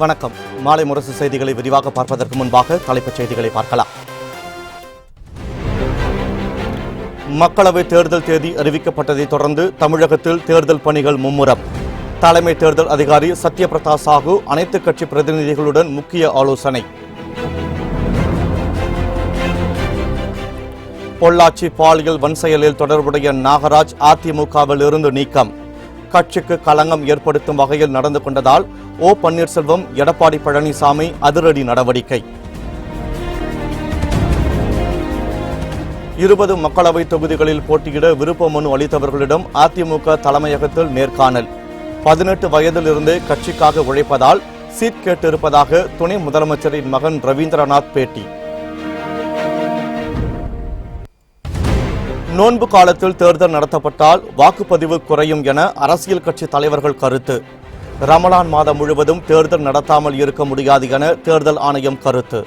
வணக்கம். மாலை முரசு செய்திகளை விரிவாக பார்ப்பதற்கு முன்பாக தலைப்புச் செய்திகளை பார்க்கலாம். மக்களவைத் தேர்தல் தேதி அறிவிக்கப்பட்டதைத் தொடர்ந்து தமிழகத்தில் தேர்தல் பணிகள் மும்முரம். தலைமை தேர்தல் அதிகாரி சத்யபிரதா சாஹூ அனைத்துக் கட்சி பிரதிநிதிகளுடன் முக்கிய ஆலோசனை. பொள்ளாச்சி பாலியல் வன்செயலில் தொடர்புடைய நாகராஜ் அதிமுகவில் இருந்து நீக்கம். கட்சிக்கு களங்கம் ஏற்படுத்தும் வகையில் நடந்து கொண்டதால் ஓ பன்னீர்செல்வம், எடப்பாடி பழனிசாமி அதிரடி நடவடிக்கை. 20 மக்களவை தொகுதிகளில் போட்டியிட விருப்ப மனு அளித்தவர்களிடம் அதிமுக தலைமையகத்தில் நேர்காணல். 18 வயதிலிருந்தே கட்சிக்காக உழைப்பதால் சீட் கேட்டிருப்பதாக துணை முதலமைச்சரின் மகன் ரவீந்திரநாத் பேட்டி. நோன்பு காலத்தில் தேர்தல் நடத்தப்பட்டால் வாக்குப்பதிவு குறையும் என அரசியல் கட்சி தலைவர்கள் கருத்து. ரமலான் மாதம் முழுவதும் தேர்தல் நடத்தாமல் இருக்க முடியாது என தேர்தல் ஆணையம் கருத்து.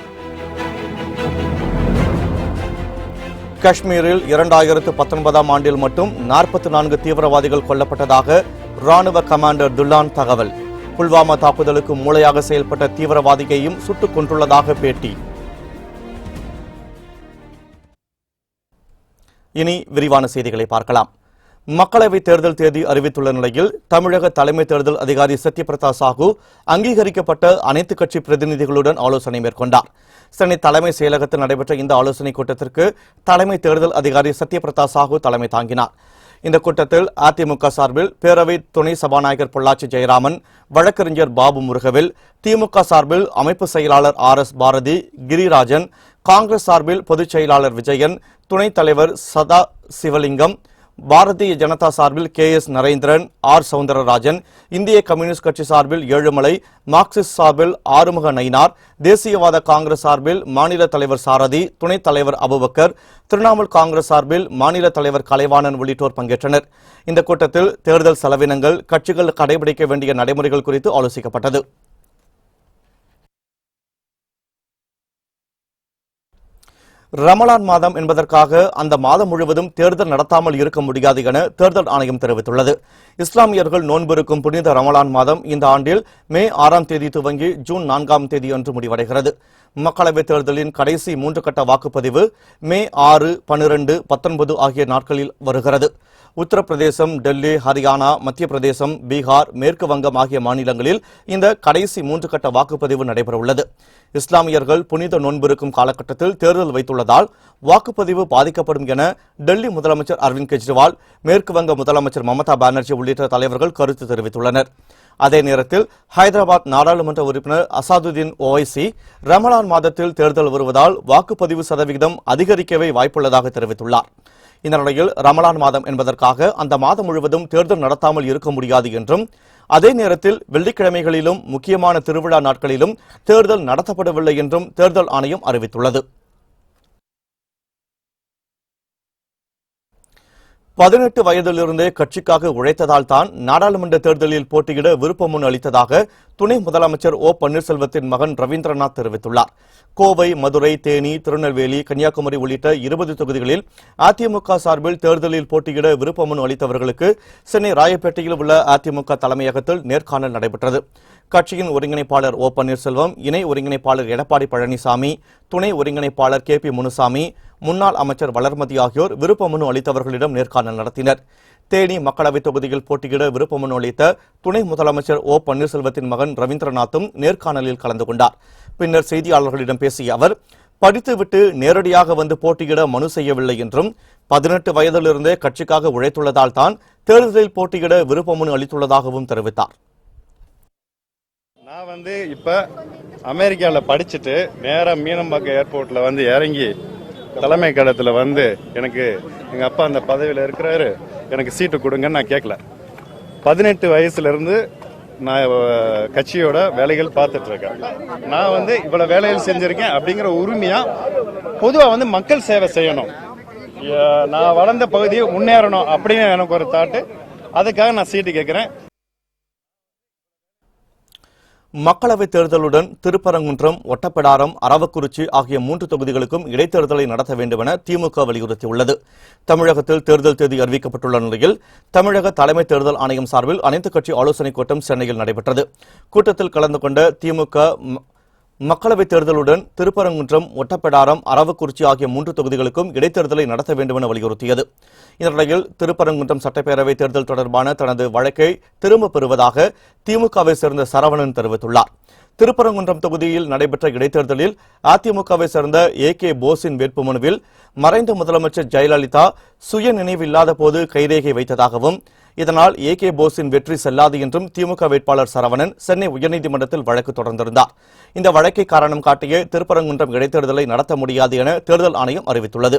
காஷ்மீரில் 2019ஆம் ஆண்டில் மட்டும் 44 தீவிரவாதிகள் கொல்லப்பட்டதாக ராணுவ கமாண்டர் துல்லான் தகவல். புல்வாமா தாக்குதலுக்கு மூளையாக செயல்பட்ட தீவிரவாதியையும் சுட்டுக் கொண்டுள்ளதாக பேட்டி. இனி விரிவான செய்திகளை பார்க்கலாம். மக்களவைத் தேர்தல் தேதி அறிவித்துள்ள நிலையில் தமிழக தலைமை தேர்தல் அதிகாரி சத்யபிரதா சாஹூ அங்கீகரிக்கப்பட்ட அனைத்து கட்சி பிரதிநிதிகளுடன் ஆலோசனை மேற்கொண்டார். சென்னை தலைமை செயலகத்தில் நடைபெற்ற இந்த ஆலோசனைக் கூட்டத்திற்கு தலைமை தேர்தல் அதிகாரி சத்யபிரதா சாஹூ தலைமை தாங்கினார். இந்த கூட்டத்தில் அதிமுக சார்பில் பேரவை துணை சபாநாயகர் பொள்ளாச்சி ஜெயராமன், வழக்கறிஞர் பாபு முருகவேல், திமுக சார்பில் அமைப்பு செயலாளர் RS பாரதி, கிரிராஜன், காங்கிரஸ் சார்பில் பொதுச் செயலாளர் விஜயன், துணைத் தலைவர் சதா சிவலிங்கம், பாரதிய ஜனதா சார்பில் KS நரேந்திரன், R சவுந்தரராஜன், இந்திய கம்யூனிஸ்ட் கட்சி சார்பில் ஏழுமலை, மார்க்சிஸ்ட் சார்பில் ஆறுமுக நயினார், தேசியவாத காங்கிரஸ் சார்பில் மாநில தலைவர் சாரதி, துணைத் தலைவர் அபுபக்கர், திரிணாமுல் காங்கிரஸ் சார்பில் மாநில தலைவர் கலைவாணன் உள்ளிட்டோர் பங்கேற்றனர். இந்த கூட்டத்தில் தேர்தல் செலவினங்கள், கட்சிகள் கடைபிடிக்க வேண்டிய நடைமுறைகள் குறித்து ஆலோசிக்கப்பட்டது. ரமலான் மாதம் என்பதற்காக அந்த மாதம் முழுவதும் தேர்தல் நடத்தாமல் இருக்க முடியாது என தேர்தல் ஆணையம் தெரிவித்துள்ளது. இஸ்லாமியர்கள் நோன்பிருக்கும் புனித ரமலான் மாதம் இந்த ஆண்டில் மே 6ஆம் தேதி துவங்கி ஜூன் 4ஆம் தேதி அன்று முடிவடைகிறது. மக்களவைத் தேர்தலின் கடைசி 3 கட்ட வாக்குப்பதிவு மே 6, 12, 19 ஆகிய நாட்களில் வருகிறது. உத்தரப்பிரதேசம், டெல்லி, ஹரியானா, மத்திய பிரதேசம், பீகார், மேற்கு வங்கம் ஆகிய மாநிலங்களில் இந்த கடைசி 3 கட்ட வாக்குப்பதிவு நடைபெறவுள்ளது. இஸ்லாமியர்கள் புனித நோன்பிருக்கும் காலகட்டத்தில் தேர்தல் வைத்துள்ளதால் வாக்குப்பதிவு பாதிக்கப்படும் என டெல்லி முதலமைச்சர் அரவிந்த் கெஜ்ரிவால், மேற்கு வங்க முதலமைச்சர் மமதா பானர்ஜி உள்ளிட்ட தலைவர்கள் கருத்து தெரிவித்துள்ளனர். அதே நேரத்தில் ஹைதராபாத் நாடாளுமன்ற உறுப்பினர் அசாதுதீன் ஓவைசி ரமலான் மாதத்தில் தேர்தல் வருவதால் வாக்குப்பதிவு சதவிகிதம் அதிகரிக்கவே வாய்ப்புள்ளதாக தெரிவித்துள்ளார். இந்த நிலையில் ரமலான் மாதம் என்பதற்காக அந்த மாதம் முழுவதும் தேர்தல் நடத்தாமல் இருக்க முடியாது என்றும், அதே நேரத்தில் வெள்ளிக்கிழமைகளிலும் முக்கியமான திருவிழா நாட்களிலும் தேர்தல் நடத்தப்படவில்லை என்றும் தேர்தல் ஆணையம் அறிவித்துள்ளது. 18 வயதிலிருந்தே கட்சிக்காக உழைத்ததால் தான் நாடாளுமன்ற தேர்தலில் போட்டியிட விருப்ப மனு அளித்ததாக துணை முதலமைச்சர் ஓ பன்னீர்செல்வத்தின் மகன் ரவீந்திரநாத் தெரிவித்துள்ளார். கோவை, மதுரை, தேனி, திருநெல்வேலி, கன்னியாகுமரி உள்ளிட்ட 20 தொகுதிகளில் அதிமுக சார்பில் தேர்தலில் போட்டியிட விருப்ப மனு அளித்தவர்களுக்கு சென்னை ராயப்பேட்டையில் உள்ள அதிமுக தலைமையகத்தில் நேர்காணல் நடைபெற்றது. கட்சியின் ஒருங்கிணைப்பாளர் ஓ பன்னீர்செல்வம், இணை ஒருங்கிணைப்பாளர் எடப்பாடி பழனிசாமி, துணை ஒருங்கிணைப்பாளர் KP முனுசாமி, முன்னாள் அமைச்சர் வளர்மதி ஆகியோர் விருப்ப மனு அளித்தவர்களிடம் நேர்காணல் நடத்தினர். தேனி மக்களவைத் தொகுதியில் போட்டியிட விருப்ப மனு அளித்த துணை முதலமைச்சர் ஓ பன்னீர்செல்வத்தின் மகன் ரவீந்திரநாத்தும் நேர்காணலில் கலந்து கொண்டார். பின்னர் செய்தியாளர்களிடம் பேசிய அவர், படித்துவிட்டு நேரடியாக வந்து போட்டியிட மனு செய்யவில்லை என்றும், 18 வயதிலிருந்தே கட்சிக்காக உழைத்துள்ளதால் தான் தேர்தலில் போட்டியிட விருப்ப மனு அளித்துள்ளதாகவும் தெரிவித்தார். நான் இப்ப அமெரிக்காவில் படிச்சுட்டு நேரா மீனம்பாக்கம் ஏர்போர்ட்ல இறங்கி தலைமை கழகத்தில் எனக்கு எங்க அப்பா அந்த பதவியில் இருக்கிறாரு, எனக்கு சீட்டு கொடுங்கன்னு நான் கேட்கல. 18 வயசுல இருந்து நான் கட்சியோட வேலைகள் பார்த்துட்டு இருக்கேன். நான் இவ்வளவு வேலைகள் செஞ்சிருக்கேன் அப்படிங்கிற உரிமையா பொதுவா மக்கள் சேவை செய்யணும், நான் வளர்ந்த பகுதியை முன்னேறணும் அப்படின்னு எனக்கு ஒரு தாட்டு. அதுக்காக நான் சீட்டு கேட்கிறேன். மக்களவைத் தேர்தலுடன் திருப்பரங்குன்றம், ஒட்டப்பிடாரம், அரவக்குறிச்சி ஆகிய 3 தொகுதிகளுக்கும் இடைத்தேர்தலை நடத்த வேண்டுமென திமுக வலியுறுத்தியுள்ளது. தமிழகத்தில் தேர்தல் தேதி அறிவிக்கப்பட்டுள்ள நிலையில் தமிழக தலைமை தேர்தல் ஆணையம் சார்பில் அனைத்துக் கட்சி ஆலோசனைக் கூட்டம் சென்னையில் நடைபெற்றது. கூட்டத்தில் கலந்து கொண்ட திமுக மக்களவைத் தேர்தலுடன் திருப்பரங்குன்றம், ஒட்டப்பிடாரம், அரவக்குறிச்சி ஆகிய 3 தொகுதிகளுக்கும் இடைத்தேர்தலை நடத்த வேண்டுமென வலியுறுத்தியது. இதனிடையில் திருப்பரங்குன்றம் சட்டப்பேரவைத் தேர்தல் தொடர்பான தனது வழக்கை திரும்பப் பெறுவதாக திமுகவை சேர்ந்த சரவணன் தெரிவித்துள்ளார். திருப்பரங்குன்றம் தொகுதியில் நடைபெற்ற இடைத்தேர்தலில் அதிமுகவை சேர்ந்த கே போஸின் வேட்புமனுவில் மறைந்த முதலமைச்சர் ஜெயலலிதா சுய நினைவில்லாத போது கைரேகை வைத்ததாகவும், இதனால் கே போஸின் வெற்றி செல்லாது என்றும் திமுக வேட்பாளர் சரவணன் சென்னை உயர்நீதிமன்றத்தில் வழக்கு தொடர்ந்திருந்தார். இந்த வழக்கை காரணம் காட்டிய திருப்பரங்குன்றம் இடைத்தேர்தலை நடத்த முடியாது என தேர்தல் ஆணையம் அறிவித்துள்ளது.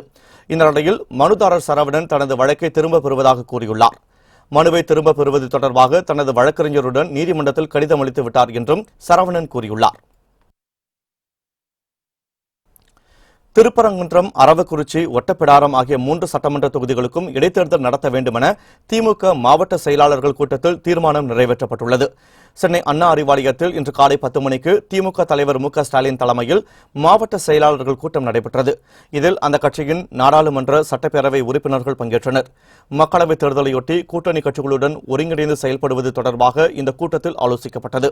இந்த நிலையில் மனுதாரர் சரவணன் தனது வழக்கை திரும்பப் பெறுவதாக கூறியுள்ளார். மனுவை திரும்பப் பெறுவது தொடர்பாக தனது வழக்கறிஞருடன் நீதிமன்றத்தில் கடிதம் அளித்து விட்டார் என்றும் சரவணன் கூறியுள்ளார். திருப்பரங்குன்றம், அரவக்குறிச்சி, ஒட்டப்பிடாரம் ஆகிய 3 சட்டமன்ற தொகுதிகளுக்கும் இடைத்தேர்தல் நடத்த வேண்டுமென திமுக மாவட்ட செயலாளர்கள் கூட்டத்தில் தீர்மானம் நிறைவேற்றப்பட்டுள்ளது. சென்னை அண்ணா அறிவாலயத்தில் இன்று காலை 10 மணிக்கு திமுக தலைவர் மு.க.ஸ்டாலின் தலைமையில் மாவட்ட செயலாளர்கள் கூட்டம் நடைபெற்றது. இதில் அந்த கட்சியின் நாடாளுமன்ற, சட்டப்பேரவை உறுப்பினர்கள் பங்கேற்றனர். மக்களவைத் தேர்தலையொட்டி கூட்டணி கட்சிகளுடன் ஒருங்கிணைந்து செயல்படுவது தொடர்பாக இந்த கூட்டத்தில் ஆலோசிக்கப்பட்டது.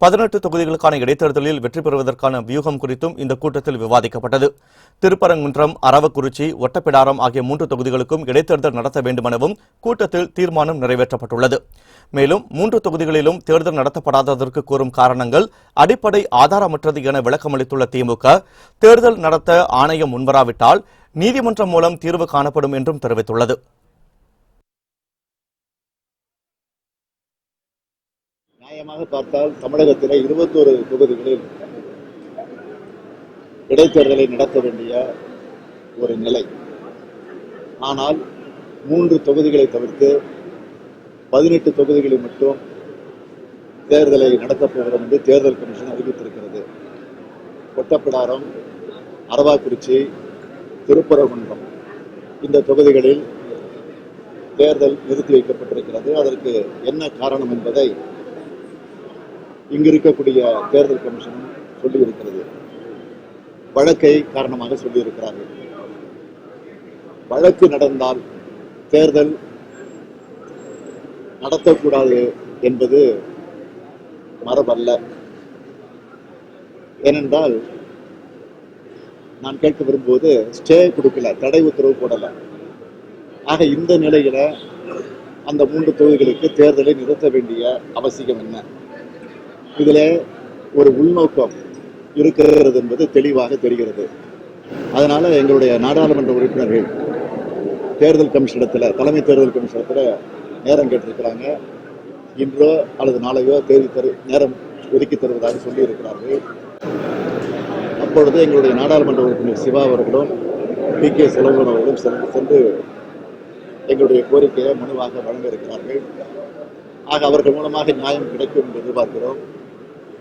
18 தொகுதிகளுக்கான இடைத்தேர்தலில் வெற்றி பெறுவதற்கான வியூகம் குறித்தும் இந்த கூட்டத்தில் விவாதிக்கப்பட்டது. திருப்பரங்குன்றம், அரவக்குறிச்சி, ஒட்டப்பிடாரம் ஆகிய 3 தொகுதிகளுக்கும் இடைத்தேர்தல் நடத்த வேண்டுமெனவும் கூட்டத்தில் தீர்மானம் நிறைவேற்றப்பட்டுள்ளது. மேலும் 3 தொகுதிகளிலும் தேர்தல் நடத்தப்படாததற்கு கூறும் காரணங்கள் அடிப்படை ஆதாரமற்றது என விளக்கமளித்துள்ள திமுக, தேர்தல் நடத்த ஆணையம் முன்வராவிட்டால் நீதிமன்றம் மூலம் தீர்வு காணப்படும் என்றும் தெரிவித்துள்ளது. நியாயமாக பார்த்தால் தமிழகத்திலே 21 தொகுதிகளில் இடைத்தேர்தலை நடத்த வேண்டிய ஒரு நிலை. ஆனால் 3 தொகுதிகளை தவிர்த்து 18 தொகுதிகளில் மட்டும் தேர்தலை நடத்தப் போகிறோம் என்று தேர்தல் கமிஷன் அறிவித்திருக்கிறது. ஒட்டப்பிடாரம், அரவாக்குறிச்சி, திருப்பரங்குன்றம் இந்த தொகுதிகளில் தேர்தல் நிறுத்தி வைக்கப்பட்டிருக்கிறது. அதற்கு என்ன காரணம் என்பதை இங்கு இருக்கக்கூடிய தேர்தல் கமிஷனும் சொல்லியிருக்கிறது. வழக்கை காரணமாக சொல்லியிருக்கிறார்கள். வழக்கு நடந்தால் தேர்தல் நடத்தக்கூடாது என்பது மரபல்ல. ஏனென்றால் நான் கேட்க விரும்புவது ஸ்டே கொடுக்கல, தடை உத்தரவு போடல. ஆக இந்த நிலையில அந்த 3 தொகுதிகளுக்கு தேர்தலை நிறுத்த வேண்டிய அவசியம் என்ன? இதுல ஒரு உள்நோக்கம் இருக்கிறது என்பது தெளிவாக தெரிகிறது. அதனால எங்களுடைய நாடாளுமன்ற உறுப்பினர்கள் தேர்தல் கமிஷனிடத்துல, தலைமை தேர்தல் கமிஷனிடத்துல நேரம் கேட்டிருக்கிறாங்க. இன்றோ அல்லது நாளையோ நேரம் ஒதுக்கி தருவதாக சொல்லி இருக்கிறார்கள். அப்பொழுது எங்களுடைய நாடாளுமன்ற உறுப்பினர் சிவா அவர்களும் கே செல்வன் அவர்களும் சென்று எங்களுடைய கோரிக்கையை மனுவாக வழங்க இருக்கிறார்கள். ஆக அவர்கள் மூலமாக நியாயம் கிடைக்கும் என்று எதிர்பார்க்கிறோம்.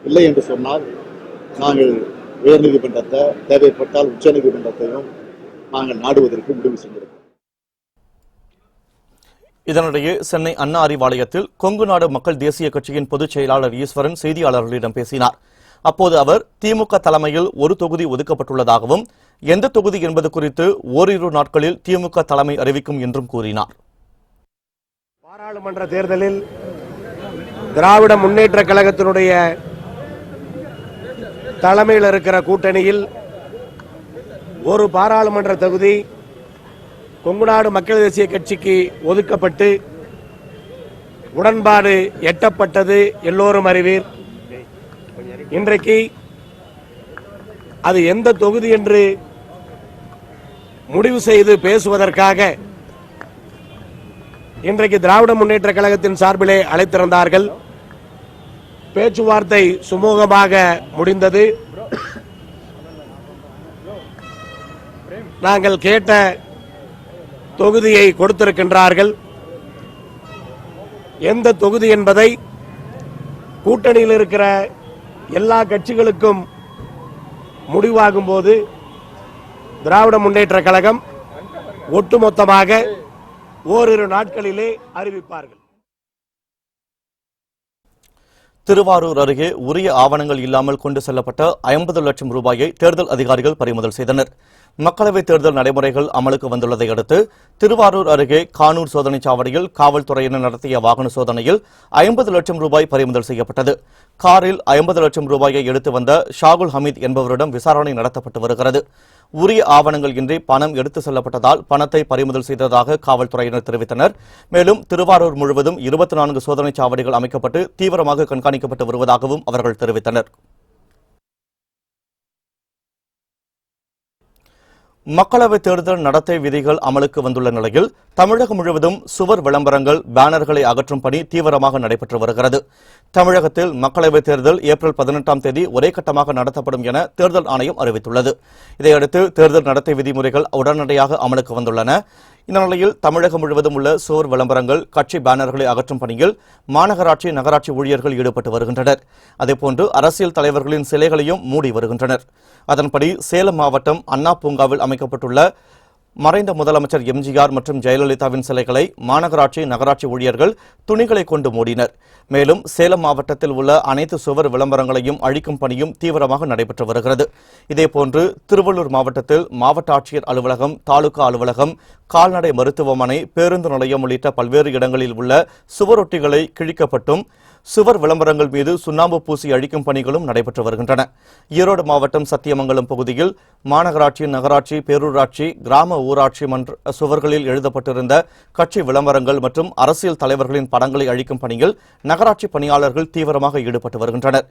இல்லை என்று சொன்னால் நாங்கள் உயர்நீதிமன்றத்தை, தேவைப்பட்டால் உச்சநீதிமன்றத்தையும் நாங்கள் நாடுவதற்கு முடிவு செய்திருக்கிறோம். இதனிடையே சென்னை அண்ணா அறிவாலயத்தில் கொங்கு நாடு மக்கள் தேசிய கட்சியின் பொதுச் செயலாளர் ஈஸ்வரன் செய்தியாளர்களிடம் பேசினார். அப்போது அவர் திமுக தலைமையில் ஒரு தொகுதி ஒதுக்கப்பட்டுள்ளதாகவும், எந்த தொகுதி என்பது குறித்து ஓரிரு நாட்களில் திமுக தலைமை அறிவிக்கும் என்றும் கூறினார். பாராளுமன்ற தேர்தலில் திராவிட முன்னேற்ற கழகத்தினுடைய தலைமையில் இருக்கிற கூட்டணியில் ஒரு பாராளுமன்ற தொகுதி கொங்குநாடு மக்கள் தேசிய கட்சிக்கு ஒதுக்கப்பட்டு உடன்பாடு எட்டப்பட்டது எல்லோரும் அறிவீர். இன்றைக்கு அது எந்த தொகுதி என்று முடிவு செய்து பேசுவதற்காக இன்றைக்கு திராவிட முன்னேற்ற கழகத்தின் சார்பிலே அழைத்திருந்தார்கள். பேச்சுவார்த்தை சுமூகமாக முடிந்தது. நாங்கள் கேட்ட தொகுதியை கொடுத்திருக்கின்றார்கள். எந்த தொகுதி என்பதை கூட்டணியில் இருக்கிற எல்லா கட்சிகளுக்கும் முடிவாகும் போது திராவிட முன்னேற்ற கழகம் ஒட்டுமொத்தமாக ஓரிரு நாட்களிலே அறிவிப்பார்கள். திருவாரூர் அருகே உரிய ஆவணங்கள் இல்லாமல் கொண்டு செல்லப்பட்ட 50 லட்சம் ரூபாயை தேர்தல் அதிகாரிகள் பறிமுதல் செய்தனர். மக்களவைத் தேர்தல் நடைமுறைகள் அமலுக்கு வந்துள்ளதை அடுத்து திருவாரூர் அருகே கானூர் சோதனைச் சாவடியில் காவல்துறையினர் நடத்திய வாகன சோதனையில் 50 லட்சம் ரூபாய் பறிமுதல் செய்யப்பட்டது. காரில் 50 லட்சம் ரூபாயை எடுத்து வந்த ஷாகுல் ஹமீத் என்பவரிடம் விசாரணை நடத்தப்பட்டு வருகிறது. உரிய ஆவணங்கள் இன்றி பணம் எடுத்து செல்லப்பட்டதால் பணத்தை பறிமுதல் செய்ததாக காவல்துறையினர் தெரிவித்தனர். மேலும் திருவாரூர் முழுவதும் 24 சோதனைச் சாவடிகள் அமைக்கப்பட்டு தீவிரமாக கண்காணிக்கப்பட்டு வருவதாகவும் அவர்கள் தெரிவித்தனர். மக்களவைத் தேர்தல் நடத்தை விதிகள் அமலுக்கு வந்துள்ள நிலையில் தமிழகம் முழுவதும் சுவர் விளம்பரங்கள், பேனர்களை அகற்றும் பணி தீவிரமாக நடைபெற்று வருகிறது. தமிழகத்தில் மக்களவைத் தேர்தல் ஏப்ரல் 18ஆம் தேதி ஒரே கட்டமாக நடத்தப்படும் என தேர்தல் ஆணையம் அறிவித்துள்ளது. இதையடுத்து தேர்தல் நடத்தை விதிமுறைகள் உடனடியாக அமலுக்கு வந்துள்ளன. இந்த நிலையில் தமிழகம் முழுவதும் உள்ள சுவர் விளம்பரங்கள், கட்சி பேனர்களை அகற்றும் பணியில் மாநகராட்சி, நகராட்சி ஊழியர்கள் ஈடுபட்டு வருகின்றனர். அதேபோன்று அரசியல் தலைவர்களின் சிலைகளையும் மூடி வருகின்றனர். அதன்படி சேலம் மாவட்டம் அண்ணா பூங்காவில் அமைக்கப்பட்டுள்ள மறைந்த முதலமைச்சர் எம்ஜிஆர் மற்றும் ஜெயலலிதாவின் சிலைகளை மாநகராட்சி, நகராட்சி ஊழியர்கள் துணிகளை கொண்டு மூடினர். மேலும் சேலம் மாவட்டத்தில் உள்ள அனைத்து சுவர் விளம்பரங்களையும் அழிக்கும் பணியும் தீவிரமாக நடைபெற்று வருகிறது. இதேபோன்று திருவள்ளூர் மாவட்டத்தில் மாவட்ட ஆட்சியர் அலுவலகம், தாலுகா அலுவலகம், கால்நடை மருத்துவமனை, பேருந்து நிலையம் உள்ளிட்ட பல்வேறு இடங்களில் உள்ள சுவரொட்டிகளை கிழிக்கப்பட்டும் சுவர் விளம்பரங்கள் மீது சுண்ணாம்பு பூசி அழிக்கும் பணிகளும் நடைபெற்று வருகின்றன. ஈரோடு மாவட்டம் சத்தியமங்கலம் பகுதியில் மாநகராட்சி, நகராட்சி, பேரூராட்சி, கிராம ஊராட்சி மன்ற சுவர்களில் எழுதப்பட்டிருந்த கட்சி விளம்பரங்கள் மற்றும் அரசியல் தலைவர்களின் படங்களை அழிக்கும் பணியில் நகராட்சி பணியாளர்கள் தீவிரமாக ஈடுபட்டு வருகின்றனர்.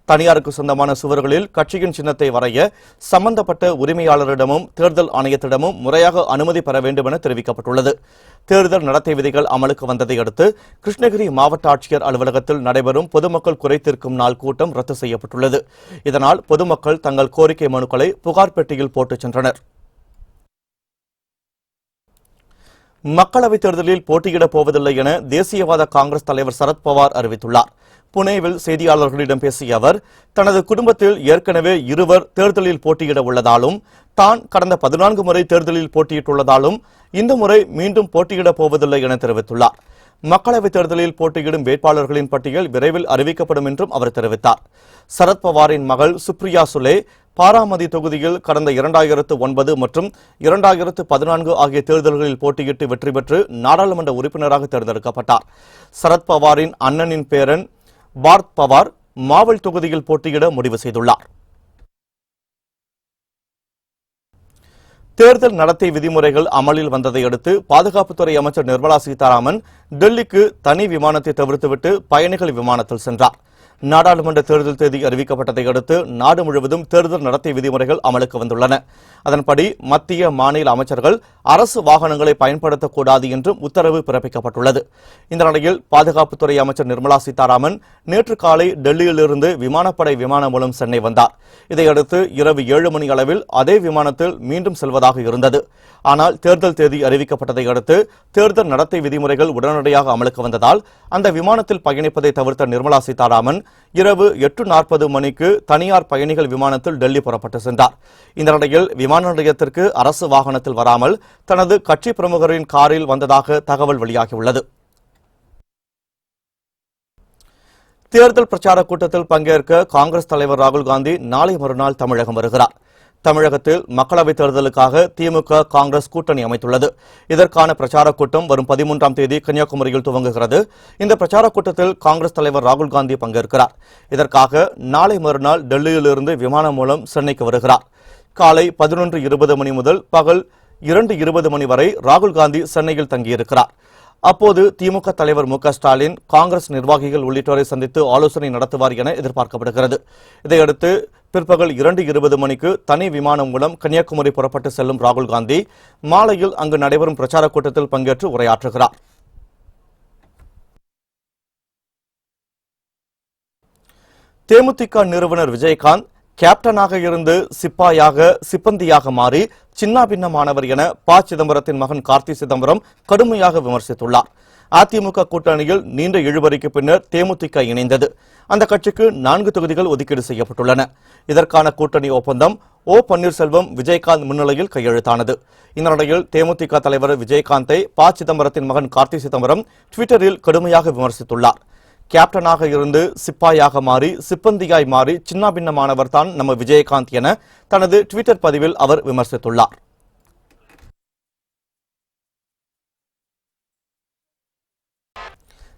தனியாருக்கு சொந்தமான சுவர்களில் கட்சியின் சின்னத்தை வரைய சம்பந்தப்பட்ட உரிமையாளரிடமும் தேர்தல் ஆணையத்திடமும் முறையாக அனுமதி பெற வேண்டும் என தெரிவிக்கப்பட்டுள்ளது. தேர்தல் நடத்தை விதிகள் அமலுக்கு வந்ததை அடுத்து கிருஷ்ணகிரி மாவட்ட ஆட்சியர் அலுவலகத்தில் நடைபெறும் பொதுமக்கள் குறை தீர்க்கும் நாள் கூட்டம் ரத்து செய்யப்பட்டுள்ளது. இதனால் பொதுமக்கள் தங்கள் கோரிக்கை மனுக்களை புகார் பெட்டியில் போட்டுச் சென்றனர். மக்களவைத் தேர்தலில் போட்டியிடப் போவதில்லை என தேசியவாத காங்கிரஸ் தலைவர் சரத்பவார் அறிவித்துள்ளார். புனேவில் செய்தியாளர்களிடம் பேசிய அவர், தனது குடும்பத்தில் ஏற்கனவே இருவர் தேர்தலில் போட்டியிட உள்ளதாலும் தான் கடந்த 14 முறை தேர்தலில் போட்டியிட்டுள்ளதாலும் இந்த முறை மீண்டும் போட்டியிடப் போவதில்லை என தெரிவித்துள்ளார். மக்களவைத் தேர்தலில் போட்டியிடும் வேட்பாளர்களின் பட்டியல் விரைவில் அறிவிக்கப்படும் என்றும் அவர் தெரிவித்தார். சரத்பவாரின் மகள் சுப்ரியா சுலே பாராமதி தொகுதியில் கடந்த 2009 மற்றும் 2014 ஆகிய தேர்தல்களில் போட்டியிட்டு வெற்றி பெற்று நாடாளுமன்ற உறுப்பினராக தேர்ந்தெடுக்கப்பட்டார். சரத்பவாரின் அண்ணனின் பேரன் பார்த் பவார் மாவல் தொகுதியில் போட்டியிட முடிவு செய்துள்ளார். தேர்தல் நடத்தை விதிமுறைகள் அமலில் வந்ததை அடுத்து பாதுகாப்புத்துறை அமைச்சர் நிர்மலா சீதாராமன் டெல்லிக்கு தனி விமானத்தை தவிர்த்துவிட்டு பயணிகள் விமானத்தில் சென்றார். நாடாளுமன்ற தேர்தல் தேதி அறிவிக்கப்பட்டதை அடுத்து நாடு முழுவதும் தேர்தல் நடத்தை விதிமுறைகள் அமலுக்கு வந்துள்ளன. அதன்படி மத்திய, மாநில அமைச்சர்கள் அரசு வாகனங்களை பயன்படுத்தக்கூடாது என்றும் உத்தரவு பிறப்பிக்கப்பட்டுள்ளது. இந்த நிலையில் பாதுகாப்புத்துறை அமைச்சர் நிர்மலா சீதாராமன் நேற்று காலை டெல்லியிலிருந்து விமானப்படை விமானம் மூலம் சென்னை வந்தார். இதையடுத்து இரவு 7 மணி அளவில் அதே விமானத்தில் மீண்டும் செல்வதாக இருந்தது. ஆனால் தேர்தல் தேதி அறிவிக்கப்பட்டதை அடுத்து தேர்தல் நடத்தை விதிமுறைகள் உடனடியாக அமலுக்கு வந்ததால் அந்த விமானத்தில் பயணிப்பதை தவிர்த்த நிர்மலா சீதாராமன் இரவு 8:40 மணிக்கு தனியார் பயணிகள் விமானத்தில் டெல்லி புறப்பட்டு சென்றார். இந்த நிலையில் விமான நிலையத்திற்கு அரசு வாகனத்தில் வராமல் தனது கட்சி பிரமுகரின் காரில் வந்ததாக தகவல் வெளியாகியுள்ளது. தேர்தல் பிரச்சார கூட்டத்தில் பங்கேற்க காங்கிரஸ் தலைவர் ராகுல் காந்தி நாளை மறுநாள் தமிழகம் வருகிறார். தமிழகத்தில் மக்களவைத் தேர்தலுக்காக திமுக, காங்கிரஸ் கூட்டணி அமைத்துள்ளது. இதற்கான பிரச்சாரக் கூட்டம் வரும் 13ஆம் தேதி கன்னியாகுமரியில் துவங்குகிறது. இந்த பிரச்சாரக் கூட்டத்தில் காங்கிரஸ் தலைவர் ராகுல் காந்தி பங்கேற்கிறார். இதற்காக நாளை மறுநாள் டெல்லியிலிருந்து விமானம் மூலம் சென்னைக்கு வருகிறார். காலை 11:20 மணி முதல் பகல் 2:20 மணி வரை ராகுல் காந்தி சென்னையில் தங்கியிருக்கிறார். அப்போது திமுக தலைவர் மு க ஸ்டாலின், காங்கிரஸ் நிர்வாகிகள் உள்ளிட்டோரை சந்தித்து ஆலோசனை நடத்துவார் என எதிர்பார்க்கப்படுகிறது. இதையடுத்து பிற்பகல் 2:20 மணிக்கு தனி விமானம் மூலம் கன்னியாகுமரி புறப்பட்டு செல்லும் ராகுல் காந்தி மாலையில் அங்கு நடைபெறும் பிரச்சாரக் கூட்டத்தில் பங்கேற்று உரையாற்றுகிறார். தேமுதிக நிறுவனர் விஜயகாந்த் கேப்டனாக இருந்து சிப்பந்தியாக மாறி சின்னாபின்னமானவர் என ப. சிதம்பரத்தின் மகன் கார்த்தி சிதம்பரம் கடுமையாக விமர்சித்துள்ளார். அதிமுக கூட்டணியில் நீண்ட இழுபறிக்கு பின்னர் தேமுதிக இணைந்தது. அந்த கட்சிக்கு 4 தொகுதிகள் ஒதுக்கீடு செய்யப்பட்டுள்ளன. இதற்கான கூட்டணி ஒப்பந்தம் ஓ. பன்னீர்செல்வம், விஜயகாந்த் முன்னிலையில் கையெழுத்தானது. இந்த நிலையில் தேமுதிக தலைவர் விஜயகாந்தை ப. சிதம்பரத்தின் மகன் கார்த்தி சிதம்பரம் ட்விட்டரில் கடுமையாக விமர்சித்துள்ளார். கேப்டனாக இருந்து சிப்பாயாக மாறி சிப்பந்தியாய் மாறி சின்னாபின்னமானவர் தான் நம்ம விஜயகாந்த் என தனது ட்விட்டர் பதிவில் அவர் விமர்சித்துள்ளார்.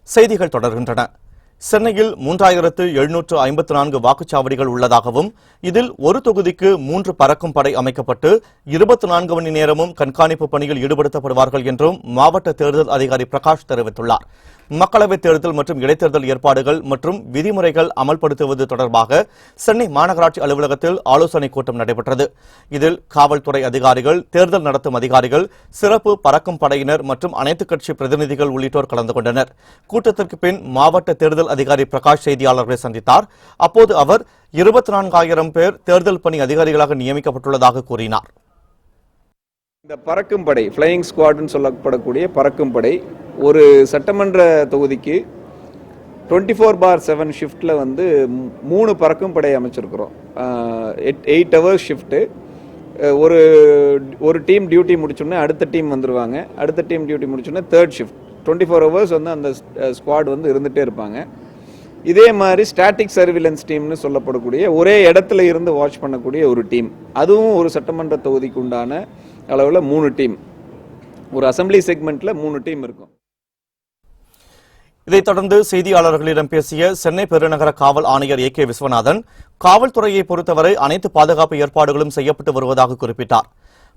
செய்திகள் தொடர்கின்றன. சென்னையில் 3754 வாக்குச்சாவடிகள் உள்ளதாகவும் இதில் ஒரு தொகுதிக்கு 3 பறக்கும் படை அமைக்கப்பட்டு 24 மணி நேரமும் கண்காணிப்பு பணியில் ஈடுபடுத்தப்படுவார்கள் என்றும் மாவட்ட தேர்தல் அதிகாரி பிரகாஷ் தெரிவித்துள்ளார். மக்களவைத் தேர்தல் மற்றும் இடைத்தேர்தல் ஏற்பாடுகள் மற்றும் விதிமுறைகள் அமல்படுத்துவது தொடர்பாக சென்னை மாநகராட்சி அலுவலகத்தில் ஆலோசனைக் கூட்டம் நடைபெற்றது. இதில் காவல்துறை அதிகாரிகள், தேர்தல் நடத்தும் அதிகாரிகள், சிறப்பு பறக்கும் படையினர் மற்றும் அனைத்துக் கட்சி பிரதிநிதிகள் உள்ளிட்டோர் கலந்து கொண்டனர். கூட்டத்திற்கு பின் மாவட்ட தேர்தல் அதிகாரி பிரகாஷ் செய்தியாளர்களை சந்தித்தார். அப்போது அவர் 24,000 பேர் தேர்தல் பணி அதிகாரிகளாக நியமிக்கப்பட்டுள்ளதாக கூறினார். இந்த பறக்கும் படை, ஃப்ளையிங் ஸ்குவாட்னு சொல்லப்படக்கூடிய பறக்கும் படை ஒரு சட்டமன்ற தொகுதிக்கு 24/7 ஷிஃப்டில் வந்து 3 பறக்கும் படை அமைச்சிருக்கிறோம். 8 ஹவர்ஸ் ஷிஃப்ட்டு. ஒரு டீம் டியூட்டி முடிச்சோடனே அடுத்த டீம் வந்துடுவாங்க. அடுத்த டீம் டியூட்டி முடிச்சோடனே தேர்ட் ஷிஃப்ட். 24 ஹவர்ஸ் வந்து அந்த ஸ்குவாட் வந்து இருந்துகிட்டே இருப்பாங்க. இதே மாதிரி ஸ்டாட்டிக் சர்விலன்ஸ் டீம்னு சொல்லப்படக்கூடிய ஒரே இடத்துல இருந்து வாட்ச் பண்ணக்கூடிய ஒரு டீம், அதுவும் ஒரு சட்டமன்ற தொகுதிக்கு உண்டான அளவில் 3 டீம். ஒரு அசம்பிளி செக்மெண்ட்ல 3 டீம் இருக்கும். இதைத் தொடர்ந்து செய்தியாளர்களிடம் பேசிய சென்னை பெருநகர காவல் ஆணையர் ஏ.கே. விஸ்வநாதன், காவல்துறையை பொறுத்தவரை அனைத்து பாதுகாப்பு ஏற்பாடுகளும் செய்யப்பட்டு வருவதாக குறிப்பிட்டார்.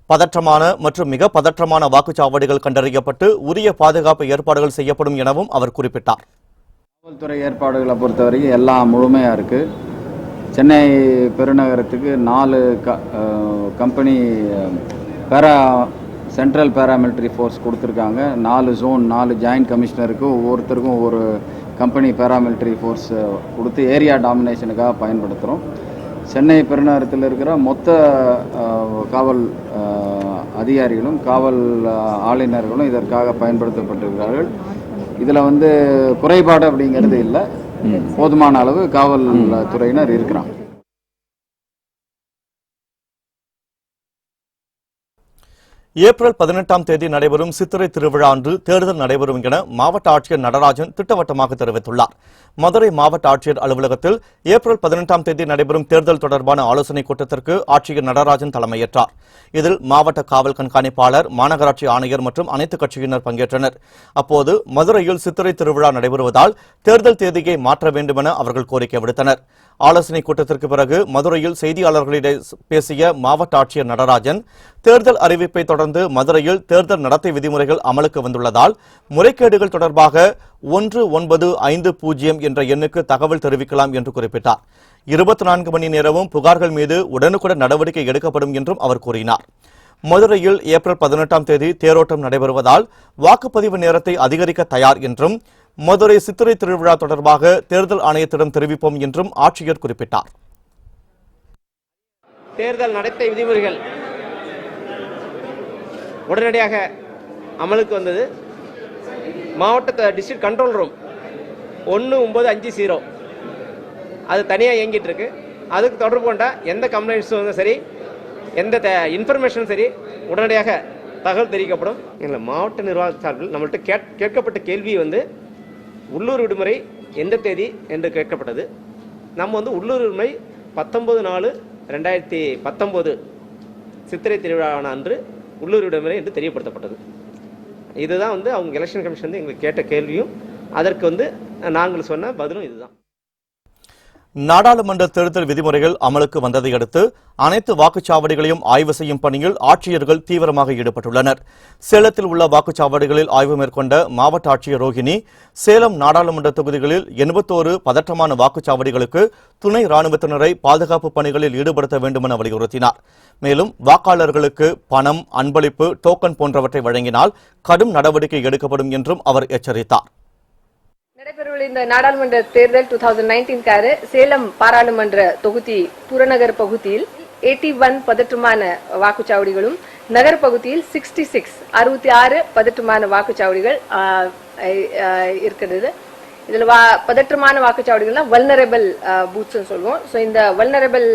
பதற்றமான மற்றும் மிக பதற்றமான வாக்குச்சாவடிகள் கண்டறியப்பட்டு உரிய பாதுகாப்பு ஏற்பாடுகள் செய்யப்படும் எனவும் அவர் குறிப்பிட்டார். காவல்துறை ஏற்பாடுகளை பொறுத்தவரைக்கும் எல்லாம் முழுமையாக இருக்குது. சென்னை பெருநகரத்துக்கு 4 கம்பெனி சென்ட்ரல் பேராமிலிட்டரி ஃபோர்ஸ் கொடுத்துருக்காங்க. 4 ஜோன், 4 ஜாயிண்ட் கமிஷனருக்கு ஒவ்வொருத்தருக்கும் ஒரு கம்பெனி பேராமிலிட்டரி ஃபோர்ஸ் கொடுத்து ஏரியா டாமினேஷனுக்காக பயன்படுத்துகிறோம். சென்னை பெருநகரத்தில் இருக்கிற மொத்த காவல் அதிகாரிகளும் காவல் ஆளுநர்களும் இதற்காக பயன்படுத்தப்பட்டிருக்கிறார்கள். இதில் வந்து குறைபாடு அப்படிங்கிறது இல்லை, போதுமான அளவு காவல்துறையினர் இருக்கிறாங்க. ஏப்ரல் 18ஆம் தேதி நடைபெறும் சித்திரை திருவிழா அன்று தேர்தல் நடைபெறும் என மாவட்ட ஆட்சியர் நடராஜன் திட்டவட்டமாக தெரிவித்துள்ளார். மதுரை மாவட்ட ஆட்சியர் அலுவலகத்தில் ஏப்ரல் 18ஆம் தேதி நடைபெறும் தேர்தல் தொடர்பான ஆலோசனைக் கூட்டத்திற்கு ஆட்சியர் நடராஜன் தலைமையேற்றார். இதில் மாவட்ட காவல் கண்காணிப்பாளர், மாநகராட்சி ஆணையர் மற்றும் அனைத்துக் கட்சியினர் பங்கேற்றனர். அப்போது மதுரையில் சித்திரை திருவிழா நடைபெறுவதால் தேர்தல் தேதியை மாற்ற வேண்டுமென அவர்கள் கோரிக்கை விடுத்தனர். ஆலோசனைக் கூட்டத்திற்கு பிறகு மதுரையில் செய்தியாளர்களிடம் பேசிய மாவட்ட ஆட்சியர் நடராஜன், தேர்தல் அறிவிப்பை தொடர்ந்து மதுரையில் தேர்தல் நடத்தை விதிமுறைகள் அமலுக்கு வந்துள்ளதால் முறைகேடுகள் தொடர்பாக 1950 என்ற எண்ணுக்கு தகவல் தெரிவிக்கலாம் என்று குறிப்பிட்டார். 24 மணி நேரமும் புகார்கள் மீது உடனுக்குடன் நடவடிக்கை எடுக்கப்படும் என்றும் அவர் கூறினார். மதுரையில் ஏப்ரல் 18ஆம் தேதி தேரோட்டம் நடைபெறுவதால் வாக்குப்பதிவு நேரத்தை அதிகரிக்க தயார் என்றும் மதுரை சித்திரை திருவிழா தொடர்பாக தேர்தல் ஆணையத்திடம் தெரிவிப்போம் என்றும் ஆட்சியர் குறிப்பிட்டார். தேர்தல் நடத்தை விதிமுறைகள் உடனடியாக அமலுக்கு வந்தது. மாவட்ட டிஸ்ட்ரிக்ட் கண்ட்ரோல் ரூம் 1950 அது தனியாக இயங்கிட்டு இருக்கு. அதுக்கு தொடர்பு கொண்ட எந்த கம்ப்ளைண்ட்ஸும் சரி, எந்த இன்ஃபர்மேஷனும் சரி உடனடியாக தகவல் தெரிவிக்கப்படும். இல்லை, மாவட்ட நிர்வாக சார்பில் நம்மள்கிட்ட கேட்கப்பட்ட கேள்வி வந்து உள்ளூர் விடுமுறை எந்த தேதி என்று கேட்கப்பட்டது. நம்ம வந்து உள்ளூர் விடுமுறை 19/4/2019 சித்திரை திருவிழாவான அன்று உள்ளூர் விடுமுறை என்று தெரியப்படுத்தப்பட்டது. இதுதான் வந்து அவங்க எலெக்ஷன் கமிஷன் வந்து எங்களுக்கு கேட்ட கேள்வியும் அதற்கு வந்து நாங்கள் சொன்ன பதிலும் இதுதான். நாடாளுமன்ற தேர்தல் விதிமுறைகள் அமலுக்கு வந்ததை அடுத்து அனைத்து வாக்குச்சாவடிகளையும் ஆய்வு செய்யும் பணியில் ஆட்சியர்கள் தீவிரமாக ஈடுபட்டுள்ளனர். சேலத்தில் உள்ள வாக்குச்சாவடிகளில் ஆய்வு மேற்கொண்ட மாவட்ட ஆட்சியர் ரோஹிணி, சேலம் நாடாளுமன்ற தொகுதிகளில் 81 பதற்றமான வாக்குச்சாவடிகளுக்கு துணை ராணுவத்தினரை பாதுகாப்பு பணிகளில் ஈடுபடுத்த வேண்டும் என வலியுறுத்தினார். மேலும் வாக்காளர்களுக்கு பணம், அன்பளிப்பு, டோக்கன் போன்றவற்றை வழங்கினால் கடும் நடவடிக்கை எடுக்கப்படும் என்றும் அவர் எச்சரித்தார். நடைபெறவுள்ள இந்த நாடாளுமன்ற தேர்தல் 2019 சேலம் பாராளுமன்ற தொகுதி புறநகர் பகுதியில் 81 பதற்றமான வாக்குச்சாவடிகளும், நகர் பகுதியில் 66 பதற்றமான வாக்குச்சாவடிகள் இருக்கிறது. இதுல பதற்றமான வாக்குச்சாவடிகள்னா வல்னரபிள் பூத்ஸ் சொல்லுவோம். ஸோ இந்த வல்னரபிள்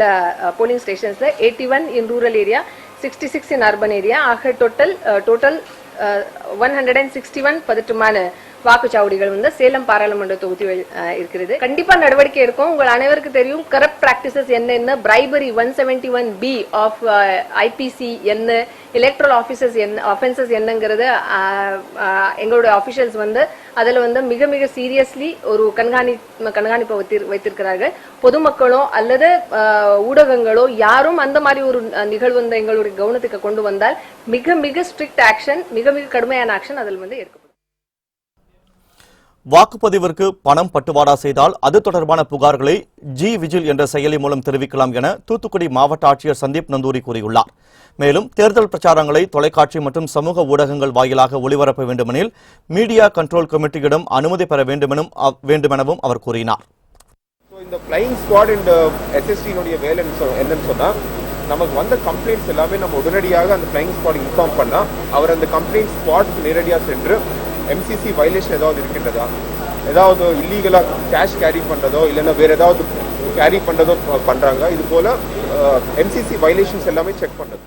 போலிங் ஸ்டேஷன்ஸ்ல 81 in rural area, 66 in urban area, ஆக டோட்டல் 161 பதற்றமான வாக்குச்சாவடிகள் வந்து சேலம் பாராளுமன்ற தொகுதியில் இருக்கிறது. கண்டிப்பா நடவடிக்கை இருக்கும். உங்கள் அனைவருக்கு தெரியும் கரப்ட் பிராக்டிசஸ் என்ன, பிரைபரி 171B ஆஃப் ஐபிசி என்ன, எலக்ட்ரல் ஆபீசர்ஸ் ஆஃபென்சஸ் என்னங்கிறது எங்களுடைய ஆபீஷியல்ஸ் வந்து அதுல வந்து மிக மிக சீரியஸ்லி ஒரு கண்காணிப்பை வைத்திருக்கிறார்கள். பொதுமக்களோ அல்லது ஊடகங்களோ யாரும் அந்த மாதிரி ஒரு நிகழ்வு வந்து எங்களுடைய கவனத்துக்கு கொண்டு வந்தால் மிக மிக ஸ்ட்ரிக்ட் ஆக்ஷன், மிக மிக கடுமையான ஆக்ஷன் அதில் வந்து எடுக்கப்படும். வாக்குப்பதிவிற்கு பணம் பட்டுவாடா செய்தால் அது தொடர்பான புகார்களை ஜி விஜில் என்ற செயலி மூலம் தெரிவிக்கலாம் என தூத்துக்குடி மாவட்ட ஆட்சியர் சந்தீப் நந்தூரி கூறியுள்ளார். மேலும் தேர்தல் பிரச்சாரங்களை தொலைக்காட்சி மற்றும் சமூக ஊடகங்கள் வாயிலாக ஒளிபரப்ப வேண்டுமெனில் மீடியா கண்ட்ரோல் கமிட்டியிடம் அனுமதி பெற வேண்டுமெனவும் அவர் கூறினார். இந்த ஃப்ளையிங் ஸ்குவாட் இந்த எஸ்எஸ்டியினுடைய வேலை என்னன்னு சொன்னா, நமக்கு வந்த கம்ப்ளைண்ட்ஸ் எல்லாமே நம்ம உடனடியாக அந்த ஃப்ளையிங் ஸ்குவாட் இன்ஃபார்ம் பண்ணா அவர் அந்த கம்ப்ளைண்ட் ஸ்குவாட்க்கு நேரடியாக சென்று எம்சிசி வயலேஷன் ஏதாவது இருக்கின்றதா, ஏதாவது இல்லீகலாக கேஷ் கேரி பண்ணுறதோ இல்லைன்னா வேறு ஏதாவது கேரி பண்ணுறதோ பண்ணுறாங்க, இது போல் எம்சிசி வயலேஷன்ஸ் எல்லாமே செக் பண்ணுறது.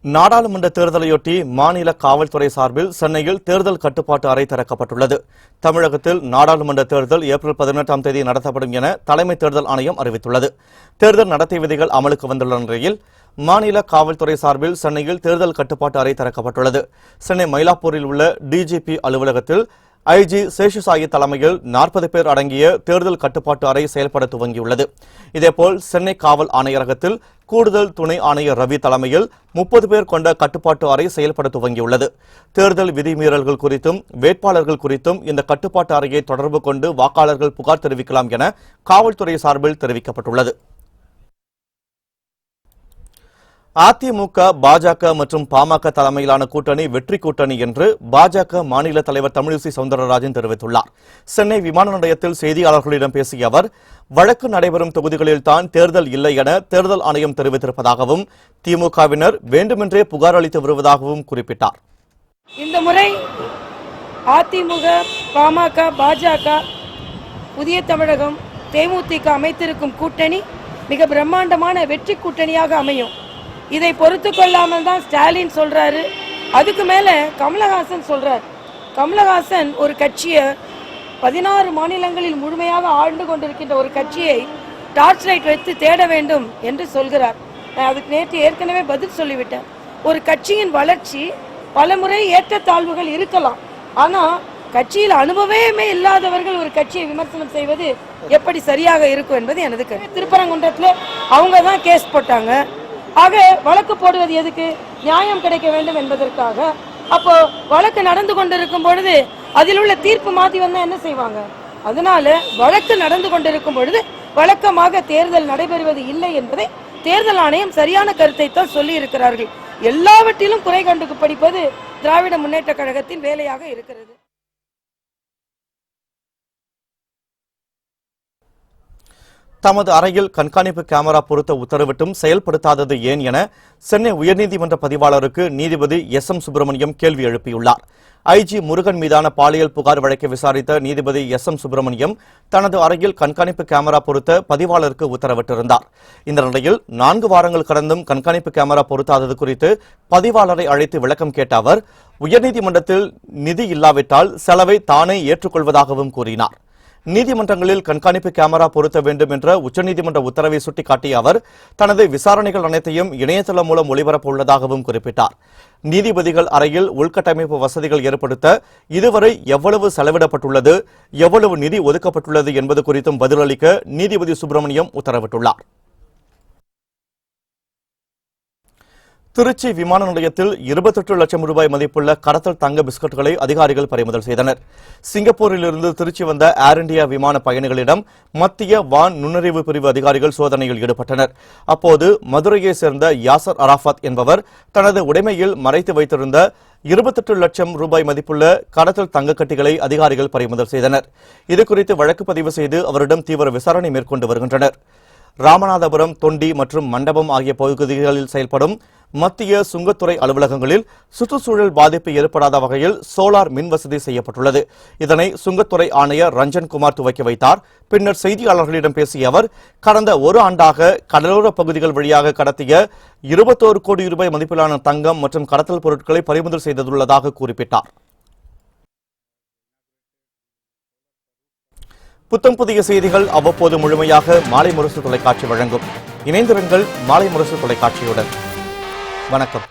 நாடாளுமன்ற தேர்தலையொட்டி மாநில காவல்துறை சார்பில் சென்னையில் தேர்தல் கட்டுப்பாட்டு அறை திறக்கப்பட்டுள்ளது. தமிழகத்தில் நாடாளுமன்ற தேர்தல் ஏப்ரல் 18ஆம் தேதி நடத்தப்படும் என தலைமை தேர்தல் ஆணையம் அறிவித்துள்ளது. தேர்தல் நடத்தை விதிகள் அமலுக்கு வந்துள்ள நிலையில் மாநில காவல்துறை சார்பில் சென்னையில் தேர்தல் கட்டுப்பாட்டு அறை திறக்கப்பட்டுள்ளது. சென்னை மயிலாப்பூரில் உள்ள டிஜிபி அலுவலகத்தில் ஐஜி சேஷசாயி தலைமையில் 40 பேர் அடங்கிய தேர்தல் கட்டுப்பாட்டு அறை செயல்பட துவங்கியுள்ளது. இதேபோல் சென்னை காவல் ஆணையரகத்தில் கூடுதல் துணை ஆணையர் ரவி தலைமையில் 30 பேர் கொண்ட கட்டுப்பாட்டு அறை செயல்பட துவங்கியுள்ளது. தேர்தல் விதிமீறல்கள் குறித்தும் வேட்பாளர்கள் குறித்தும் இந்த கட்டுப்பாட்டு அறையை தொடர்பு கொண்டு வாக்காளர்கள் புகார் தெரிவிக்கலாம் என காவல்துறை சார்பில் தெரிவிக்கப்பட்டுள்ளது. அதிமுக, பாஜக மற்றும் பாமக தலைமையிலான கூட்டணி வெற்றி கூட்டணி என்று பாஜக மாநில தலைவர் தமிழிசை சவுந்தரராஜன் தெரிவித்துள்ளார். சென்னை விமான நிலையத்தில் செய்தியாளர்களிடம் பேசிய அவர், வழக்கு நடைபெறும் தொகுதிகளில் தான் தேர்தல் இல்லை என தேர்தல் ஆணையம் தெரிவித்திருப்பதாகவும் திமுகவினர் வேண்டுமென்றே புகார் அளித்து வருவதாகவும் குறிப்பிட்டார். இந்த முறை அதிமுக, பாமக, பாஜக, புதிய தமிழகம், தேமுதிக அமைத்திருக்கும் கூட்டணி மிக பிரம்மாண்டமான வெற்றி கூட்டணியாக அமையும். இதை பொறுத்து கொள்ளாமல் தான் ஸ்டாலின் சொல்றாரு. அதுக்கு மேல கமலஹாசன் சொல்றார். கமலஹாசன் ஒரு கட்சியை 16 மாநிலங்களில் முழுமையாக ஆண்டு கொண்டிருக்கின்ற ஒரு கட்சியை டார்ச் லைட் வைத்து தேட வேண்டும் என்று சொல்கிறார். நான் அதுக்கு நேற்று ஏற்கனவே பதில் சொல்லிவிட்டேன். ஒரு கட்சியின் வளர்ச்சி பல முறை ஏற்றத்தாழ்வுகள் இருக்கலாம். ஆனா கட்சியில் அனுபவமே இல்லாதவர்கள் ஒரு கட்சியை விமர்சனம் செய்வது எப்படி சரியாக இருக்கும் என்பது எனது கருத்து. திருப்பரங்குன்றத்தில் அவங்க தான் கேஸ் போட்டாங்க. ஆக வழக்கு போடுவது எதுக்கு? நியாயம் கிடைக்க வேண்டும் என்பதற்காக. அப்போ வழக்கு நடந்து கொண்டிருக்கும் பொழுது அதில் உள்ள தீர்ப்பு மாற்றி வந்தா என்ன செய்வாங்க? அதனால வழக்கு நடந்து கொண்டிருக்கும் பொழுது வழக்கமாக தேர்தல் நடைபெறுவது இல்லை என்பதை தேர்தல் ஆணையம் சரியான கருத்தை தான் சொல்லி இருக்கிறார்கள். எல்லாவற்றிலும் குறை கண்டு படிப்பது திராவிட முன்னேற்ற கழகத்தின் வேலையாக இருக்கிறது. தமது அறையில் கண்காணிப்பு கேமரா பொருத்த உத்தரவிட்டும் செயல்படுத்தாதது ஏன் என சென்னை உயர்நீதிமன்ற பதிவாளருக்கு நீதிபதி எஸ்.எம். சுப்பிரமணியம் கேள்வி எழுப்பியுள்ளார். ஐஜி முருகன் மீதான பாலியல் புகார் வழக்கை விசாரித்த நீதிபதி எஸ்.எம். சுப்பிரமணியம் தனது அறையில் கண்காணிப்பு கேமரா பொருத்த பதிவாளருக்கு உத்தரவிட்டிருந்தார். இந்த நிலையில் 4 வாரங்கள் கடந்தும் கண்காணிப்பு கேமரா பொருத்தாதது குறித்து பதிவாளரை அழைத்து விளக்கம் கேட்ட அவர், உயர்நீதிமன்றத்தில் நிதி இல்லாவிட்டால் செலவை தானே ஏற்றுக்கொள்வதாகவும் கூறினார். நீதிமன்றங்களில் கண்காணிப்பு கேமரா பொருத்த வேண்டும் என்ற உச்சநீதிமன்ற உத்தரவை சுட்டிக்காட்டிய அவர், தனது விசாரணைகள் அனைத்தையும் இணையதளம் மூலம் ஒளிபரப்ப உள்ளதாகவும் குறிப்பிட்டார். நீதிபதிகள் அறையில் உள்கட்டமைப்பு வசதிகள் ஏற்படுத்த இதுவரை எவ்வளவு செலவிடப்பட்டுள்ளது, எவ்வளவு நிதி ஒதுக்கப்பட்டுள்ளது என்பது குறித்தும் பதிலளிக்க நீதிபதி சுப்பிரமணியம் உத்தரவிட்டுள்ளார். திருச்சி விமான நிலையத்தில் 28 லட்சம் ரூபாய் மதிப்புள்ள கடத்தல் தங்க பிஸ்கட்டுகளை அதிகாரிகள் பறிமுதல் செய்தனர். சிங்கப்பூரிலிருந்து திருச்சி வந்த ஏர் இண்டியா விமான பயணிகளிடம் மத்திய வான் நுண்ணறிவு பிரிவு அதிகாரிகள் சோதனையில் ஈடுபட்டனர். அப்போது மதுரையை சேர்ந்த யாசர் அராஃபத் என்பவர் தனது உடைமையில் மறைத்து வைத்திருந்த 28 லட்சம் ரூபாய் மதிப்புள்ள கடத்தல் தங்கக்கட்டிகளை அதிகாரிகள் பறிமுதல் செய்தனர். இதுகுறித்து வழக்கு பதிவு செய்து அவரிடம் தீவிர விசாரணை மேற்கொண்டு வருகின்றனர். ராமநாதபுரம், தொண்டி மற்றும் மண்டபம் ஆகிய பகுதிகளில் செயல்படும் மத்திய சுங்கத்துறை அலுவலகங்களில் சுற்றுச்சூழல் பாதிப்பு ஏற்படாத வகையில் சோலார் மின் வசதி செய்யப்பட்டுள்ளது. இதனை சுங்கத்துறை ஆணையர் ரஞ்சன்குமார் துவக்கி வைத்தார். பின்னர் செய்தியாளர்களிடம் பேசிய அவர், கடந்த 1 ஆண்டாக கடலோர பகுதிகள் வழியாக கடத்திய 21 கோடி ரூபாய் மதிப்பிலான தங்கம் மற்றும் கடத்தல் பொருட்களை பறிமுதல் செய்துள்ளதாக குறிப்பிட்டார். புத்தம் புதிய செய்திகள் அவ்வப்போது முழுமையாக மாலை முரசு தொலைக்காட்சி வழங்கும். இணைந்திருங்கள் மாலை முரசு தொலைக்காட்சியுடன். வணக்கம்.